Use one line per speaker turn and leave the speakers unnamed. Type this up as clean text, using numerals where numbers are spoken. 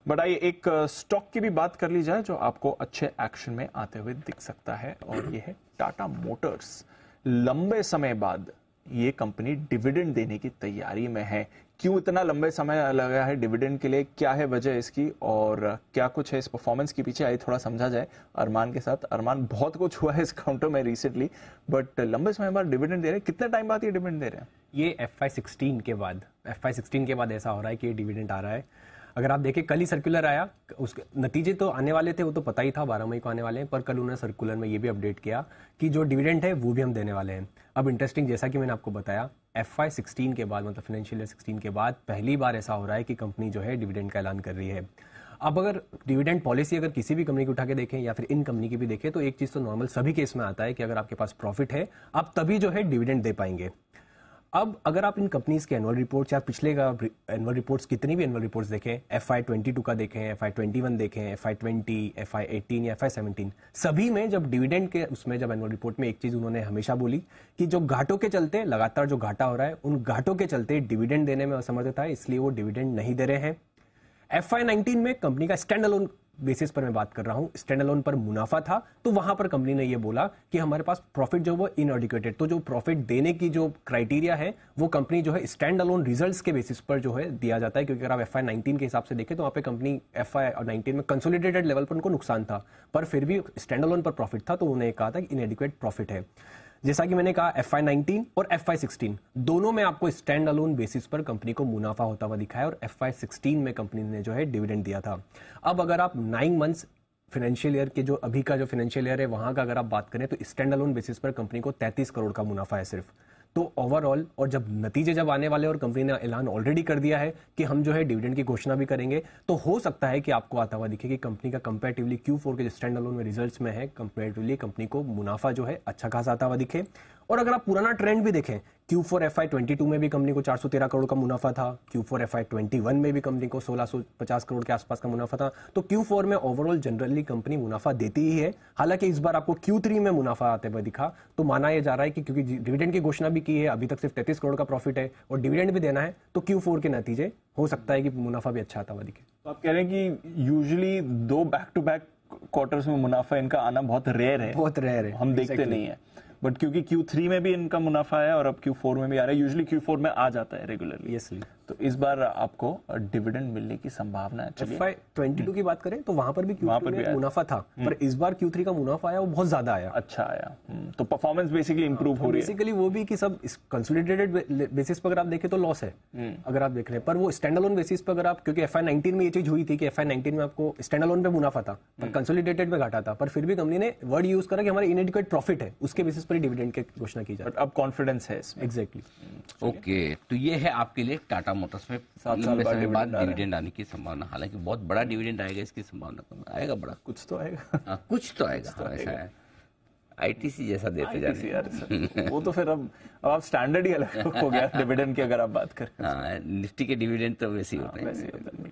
But आइए एक stock की भी बात कर ली जाए जो आपको अच्छे एक्शन में आते हुए दिख सकता है, और ये है टाटा मोटर्स। लंबे समय बाद ये कंपनी डिविडेंड देने की तैयारी में है। क्यों इतना लंबे समय लगा है डिविडेंड के लिए, क्या है वजह इसकी, और क्या कुछ है इस परफॉर्मेंस के पीछे, आइए थोड़ा समझा जाए अरमान के साथ। अरमान, बहुत कुछ हुआ है इस काउंटर में रिसेंटली, बट लंबे समय बाद डिविडेंड दे रहे हैं। कितने टाइम बाद ये डिविडेंड दे रहे हैं?
ये FY16 के बाद ऐसा हो रहा है कि ये डिविडेंड आ रहा है। अगर आप देखें, कल ही सर्कुलर आया, उसके नतीजे तो आने वाले थे, वो तो पता ही था 12 मई को आने वाले हैं, पर कल उन्होंने सर्कुलर में ये भी अपडेट किया कि जो डिविडेंड है वो भी हम देने वाले हैं। अब इंटरेस्टिंग, जैसा कि मैंने आपको बताया, FY16 के बाद, मतलब फाइनेंशियल ईयर 16 के बाद पहली बार ऐसा हो रहा है कि कंपनी जो है डिविडेंड का ऐलान कर रही है। अब अगर डिविडेंड पॉलिसी अगर किसी भी कंपनी की उठा के देखें या फिर इन कंपनी की भी देखें, तो एक चीज तो नॉर्मल सभी केस में आता है कि अगर आपके पास प्रॉफिट है, आप तभी जो है डिविडेंड दे पाएंगे। अब अगर आप इन कंपनीज के एनुअल रिपोर्ट्स या पिछले का एनुअल रिपोर्ट्स, कितनी भी एनुअल रिपोर्ट्स देखें, FY22 का देखें, FY21 देखें, FY20, FY18 या FY17, सभी में जब डिविडेंड के उसमें जब एनुअल रिपोर्ट में एक चीज उन्होंने हमेशा बोली कि जो घाटों के चलते, लगातार जो घाटा हो रहा है, उन घाटों के चलते डिविडेंड देने में असमर्थता है, इसलिए वो डिविडेंड नहीं दे रहे हैं। FY19 में कंपनी का स्टैंड अलोन बेसिस पर मैं बात कर रहा हूं, स्टैंड अलोन पर मुनाफा था, तो वहां पर कंपनी ने ये बोला कि हमारे पास प्रॉफिट जो वो इनएडिक्वेटेड, तो जो प्रॉफिट देने की जो क्राइटेरिया है वो कंपनी जो है स्टैंड अलोन रिजल्ट्स के बेसिस पर जो है दिया जाता है। क्योंकि अगर आप FY19 के हिसाब से देखें तो वहां पे कंपनी FY19 में कंसोलिडेटेड लेवल पर उनको नुकसान था, पर फिर भी स्टैंड अलोन पर प्रॉफिट था, तो उन्होंने कहा था कि इनएडिक्वेट प्रॉफिट है। जैसा कि मैंने कहा, FY19 और FY16 दोनों में आपको स्टैंड अलोन बेसिस पर कंपनी को मुनाफा होता हुआ दिखा है, और FY16 में कंपनी ने जो है डिविडेंड दिया था। अब अगर आप 9 मंथ्स फाइनेंशियल ईयर के जो अभी का जो फाइनेंशियल ईयर है वहां का अगर आप बात करें, तो स्टैंड अलोन बेसिस पर कंपनी को 33 करोड़ का मुनाफा है सिर्फ। तो ओवरऑल, और जब नतीजे जब आने वाले और कंपनी ने ऐलान ऑलरेडी कर दिया है कि हम जो है डिविडेंड की घोषणा भी करेंगे, तो हो सकता है कि आपको आता हुआ दिखे कि कंपनी का कंपैरेटिवली Q4 के जो स्टैंड अलोन में रिजल्ट्स में है, कंपैरेटिवली कंपनी को मुनाफा जो है अच्छा खासा आता हुआ दिखे। और अगर आप पुराना ट्रेंड भी देखें, Q4 FY22 में भी कंपनी को 413 करोड़ का मुनाफा था, Q4 FY21 में भी कंपनी को 1650 करोड़ के आसपास का मुनाफा था। तो Q4 में ओवरऑल जनरली कंपनी मुनाफा देती ही है। हालांकि इस बार आपको Q3 में मुनाफा आते हुए दिखा, तो माना यह जा रहा है कि क्योंकि डिविडेंड की घोषणा भी की है, अभी तक सिर्फ 33 करोड़ का प्रॉफिट है और डिविडेंड भी देना है, तो Q4 के नतीजे हो सकता है कि मुनाफा भी अच्छा आता हुआ दिखे।
तो आप कह रहे हैं कि usually 2 back to back quarters में मुनाफा इनका आना बहुत रेयर है,
बहुत रेयर है,
हम देखते नहीं है। बट क्योंकि Q3 में भी इनका मुनाफा है और अब Q4 में भी आ रहा है, यूजुअली Q4 में आ जाता है रेगुलरली।
यस,
तो इस बार आपको डिविडेंड मिलने की संभावना है।
FY22 की बात करें तो वहां पर भी Q3 में मुनाफा था, पर इस बार Q3 का मुनाफा आया वो बहुत ज्यादा आया,
अच्छा आया। तो परफॉर्मेंस बेसिकली इंप्रूव हो रही है।
बेसिकली वो भी कि सब कंसोलिडेटेड बेसिस पर अगर आप देखें तो लॉस है अगर आप देख रहे हैं, पर वो स्टैंड अलोन बेसिस पर अगर आप, क्योंकि FY19 में ये चीज हुई थी कि FY19 में आपको स्टैंड अलोन पे मुनाफा था पर कंसोलिडेटेड में घाटा था, पर फिर भी कंपनी ने वर्ड यूज करा कि हमारा इनएडिक्वेट प्रॉफिट है, उसके बेसिस पर डिविडेंड की घोषणा की जाए।
अब कॉन्फिडेंस है इसमें।
एग्जैक्टली।
ओके, तो ये है आपके लिए टाटा मोटर्स में लंबे समय बाद डिविडेंड आने की संभावना। हालांकि बहुत बड़ा डिविडेंड आएगा, इसकी संभावना कम आएगा, बड़ा
कुछ तो आएगा।
कुछ तो आएगा, ऐसा है। ITC जैसा देते जा रहे हैं।
वो तो फिर अब आप स्टैंडर्ड ही अलग हो गया डिविडेंड की अगर आप बात करें।
निफ्टी के डिविडेंड तो वैसे ही होते हैं।